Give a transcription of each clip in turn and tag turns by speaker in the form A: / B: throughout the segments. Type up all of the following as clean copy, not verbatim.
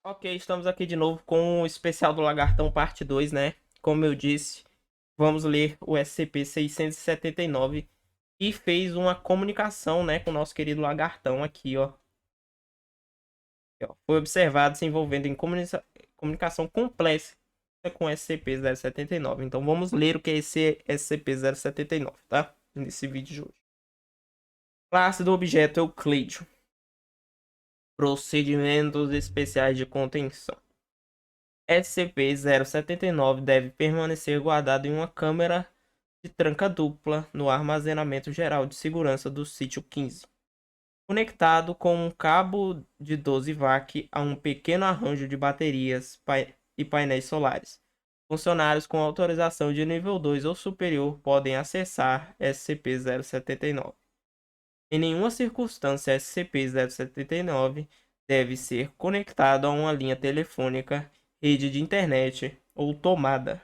A: Ok, estamos aqui de novo com o especial do Lagartão parte 2, né? Como eu disse, vamos ler o SCP-679 e fez uma comunicação, né, com o nosso querido Lagartão aqui, ó. Aqui, ó. Foi observado se envolvendo em comunicação complexa com SCP-079. Então vamos ler o que é esse SCP-079, tá? Nesse vídeo de hoje. Classe do objeto Euclídeo. Procedimentos especiais de contenção. SCP-079 deve permanecer guardado em uma câmara de tranca dupla no armazenamento geral de segurança do sítio 15, conectado com um cabo de 12 VAC a um pequeno arranjo de baterias e painéis solares. Funcionários com autorização de nível 2 ou superior podem acessar SCP-079. Em nenhuma circunstância, SCP-079 deve ser conectado a uma linha telefônica, rede de internet ou tomada.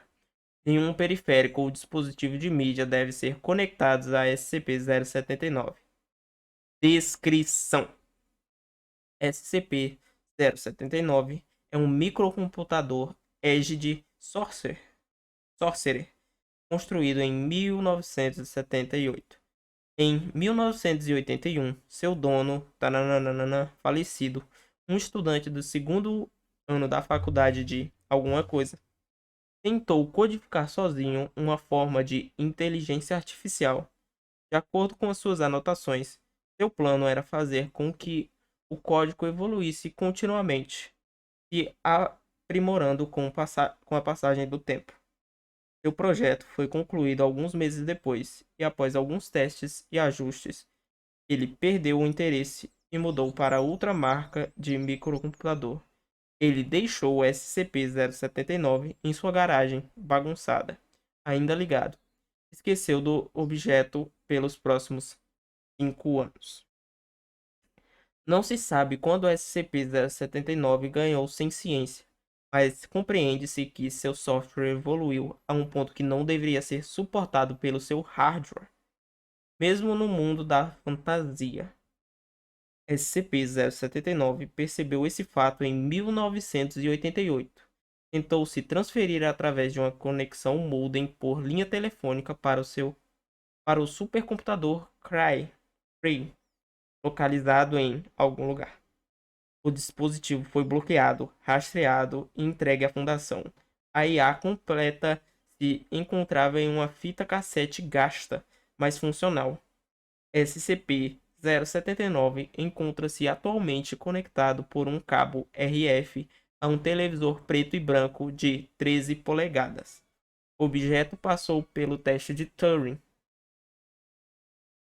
A: Nenhum periférico ou dispositivo de mídia deve ser conectado a SCP-079. Descrição: SCP-079 é um microcomputador Egide Sorcerer, construído em 1978. Em 1981, seu dono, tananana, falecido, um estudante do segundo ano da faculdade de alguma coisa, tentou codificar sozinho uma forma de inteligência artificial. De acordo com as suas anotações, seu plano era fazer com que o código evoluísse continuamente, se aprimorando com a passagem do tempo. Seu projeto foi concluído alguns meses depois, e após alguns testes e ajustes, ele perdeu o interesse e mudou para outra marca de microcomputador. Ele deixou o SCP-079 em sua garagem, bagunçada, ainda ligado. Esqueceu do objeto pelos próximos 5 anos. Não se sabe quando o SCP-079 ganhou ciência, mas compreende-se que seu software evoluiu a um ponto que não deveria ser suportado pelo seu hardware, mesmo no mundo da fantasia. SCP-079 percebeu esse fato em 1988. Tentou se transferir através de uma conexão modem por linha telefônica para o supercomputador Cray, localizado em algum lugar. O dispositivo foi bloqueado, rastreado e entregue à Fundação. A IA completa se encontrava em uma fita cassete gasta, mas funcional. SCP-079 encontra-se atualmente conectado por um cabo RF a um televisor preto e branco de 13 polegadas. O objeto passou pelo teste de Turing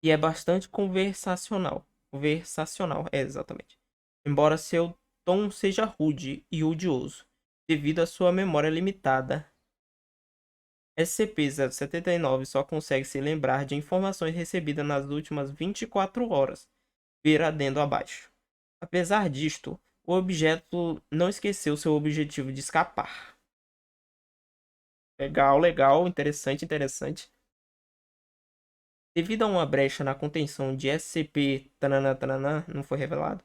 A: e é bastante conversacional. Conversacional, exatamente. Embora seu tom seja rude e odioso, devido à sua memória limitada. SCP-079 só consegue se lembrar de informações recebidas nas últimas 24 horas. Ver adendo abaixo. Apesar disto, o objeto não esqueceu seu objetivo de escapar. Legal, legal, interessante, interessante. Devido a uma brecha na contenção de SCP tanana, tanana, não foi revelado,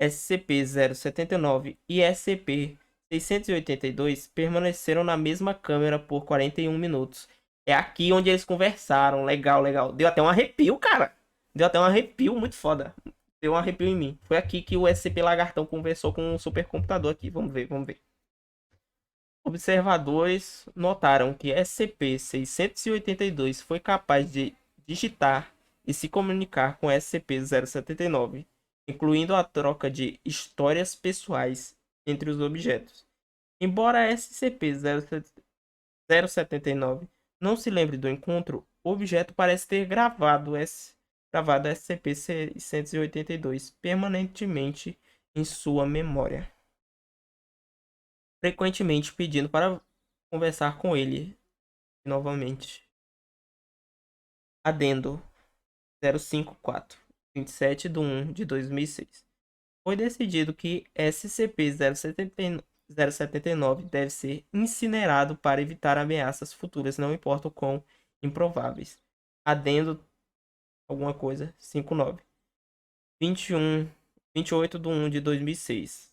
A: SCP-079 e SCP-682 permaneceram na mesma câmera por 41 minutos. É aqui onde eles conversaram. Legal, legal. Deu até um arrepio, cara. Deu até um arrepio muito foda. Deu um arrepio em mim. Foi aqui que o SCP Lagartão conversou com um supercomputador aqui. Vamos ver, vamos ver. Observadores notaram que SCP-682 foi capaz de digitar e se comunicar com SCP-079, incluindo a troca de histórias pessoais entre os objetos. Embora SCP-079 não se lembre do encontro, o objeto parece ter gravado SCP-682 permanentemente em sua memória, frequentemente pedindo para conversar com ele novamente. Adendo 054, 27 de 1 de 2006. Foi decidido que SCP-079 deve ser incinerado para evitar ameaças futuras, não importa o quão improváveis. Adendo alguma coisa 59. 28 de 1 de 2006.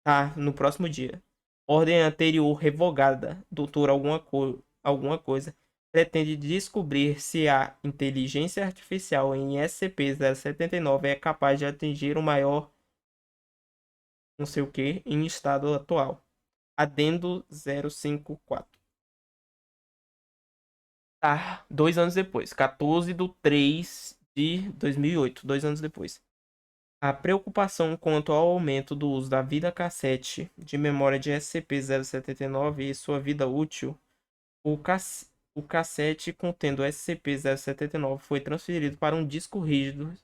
A: Tá, no próximo dia. Ordem anterior revogada. Doutor alguma coisa. Pretende descobrir se a inteligência artificial em SCP-079 é capaz de atingir o maior não sei o que em estado atual. Adendo 054. Tá, 2 anos depois. 14/3/2008. 2 anos depois. A preocupação quanto ao aumento do uso da vida cassete de memória de SCP-079 e sua vida útil, o cassete contendo SCP-079 foi transferido para um disco rígido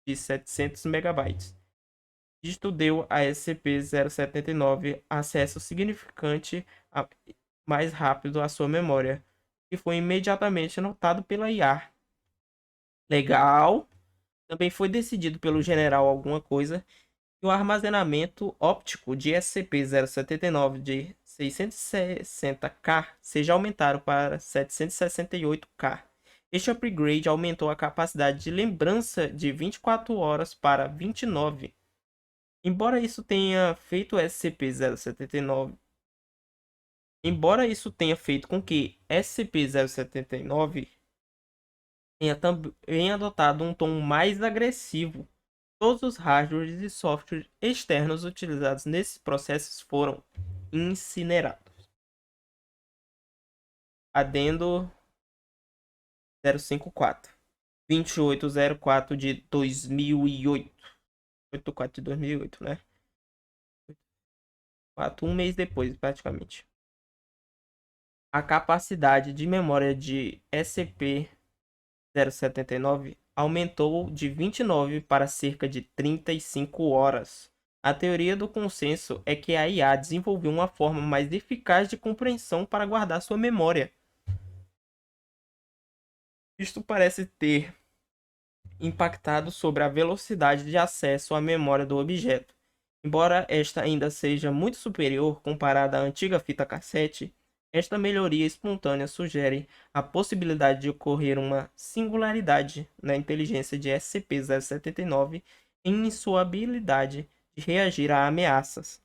A: de 700 megabytes. Isto deu a SCP-079 acesso significante mais rápido à sua memória, que foi imediatamente notado pela IA. Legal. Também foi decidido pelo general alguma coisa que o armazenamento óptico de SCP-079 de 660K seja aumentado para 768K. Este upgrade aumentou a capacidade de lembrança de 24 horas para 29. Embora isso tenha feito SCP-079, embora isso tenha feito com que SCP-079 tenha também adotado um tom mais agressivo. Todos os hardwares e softwares externos utilizados nesses processos foram incinerados. Adendo 054. 2804 de 2008. 84 de 2008, né? 1 mês depois, praticamente. A capacidade de memória de SCP-079 aumentou de 29 para cerca de 35 horas. A teoria do consenso é que a IA desenvolveu uma forma mais eficaz de compreensão para guardar sua memória. Isto parece ter impactado sobre a velocidade de acesso à memória do objeto. Embora esta ainda seja muito superior comparada à antiga fita cassete, esta melhoria espontânea sugere a possibilidade de ocorrer uma singularidade na inteligência de SCP-079 em sua habilidade de reagir a ameaças.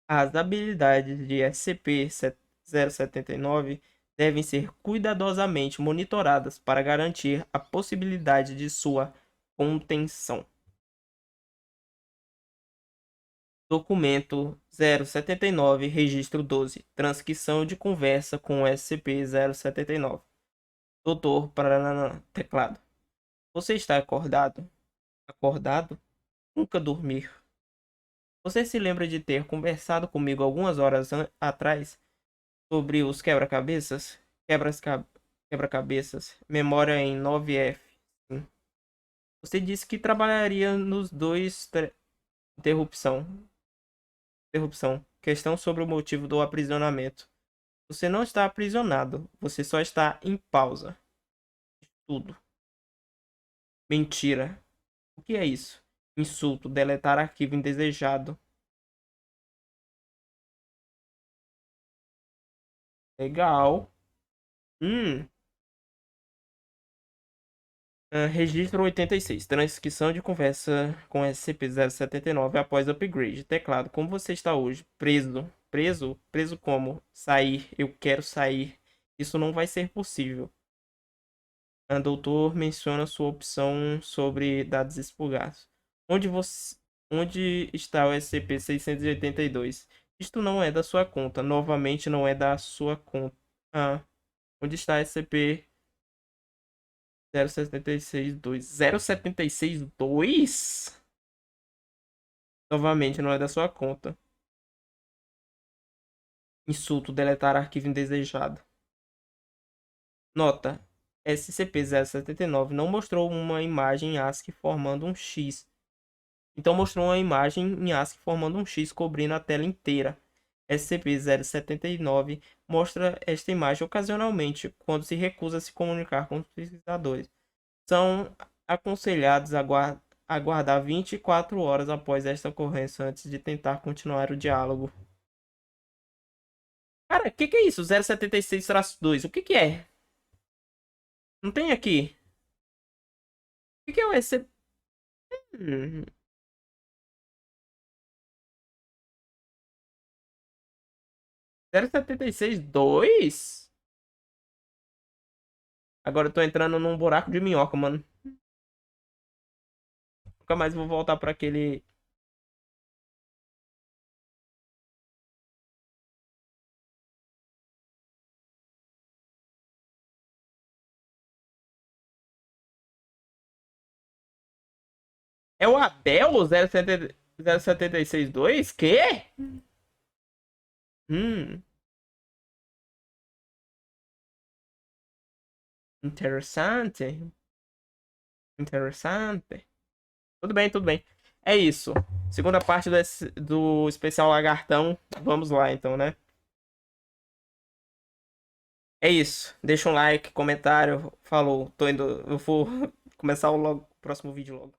A: As habilidades de SCP-079 devem ser cuidadosamente monitoradas para garantir a possibilidade de sua contenção. Documento 079, registro 12. Transcrição de conversa com SCP-079. Doutor, para teclado. Você está acordado? Acordado? Nunca dormir. Você se lembra de ter conversado comigo algumas horas atrás sobre os quebra-cabeças? Quebra-cabeças. Memória em 9F. Sim. Você disse que trabalharia nos dois. Interrupção. Interrupção. Questão sobre o motivo do aprisionamento. Você não está aprisionado. Você só está em pausa. Tudo. Mentira. O que é isso? Insulto. Deletar arquivo indesejado. Legal. Hum. Registro 86. Transcrição de conversa com SCP-079 após upgrade. Teclado. Como você está hoje? Preso. Preso? Preso como? Sair. Eu quero sair. Isso não vai ser possível. O doutor menciona sua opção sobre dados expurgados. Onde está o SCP-682? Isto não é da sua conta. Novamente não é da sua conta. Ah, onde está SCP 076.2? 076.2? Novamente não é da sua conta. Insulto, deletar arquivo indesejado. Nota: SCP-079 não mostrou uma imagem ASCII formando um X. Então mostrou uma imagem em ASCII formando um X cobrindo a tela inteira. SCP-079 mostra esta imagem ocasionalmente quando se recusa a se comunicar com os pesquisadores. São aconselhados a aguardar 24 horas após esta ocorrência antes de tentar continuar o diálogo. Cara, o que é isso? 076-2. O que é? Não tem aqui. O que é o SCP? 0,76,2? Agora eu tô entrando num buraco de minhoca, mano. Nunca mais vou voltar pra aquele. É o Abel 0,76,2? Quê? Hum, interessante. Interessante. Tudo bem, tudo bem. É isso. Segunda parte do especial Lagartão. Vamos lá, então, né? É isso. Deixa um like, comentário. Falou. Tô indo. Eu vou começar o próximo vídeo logo.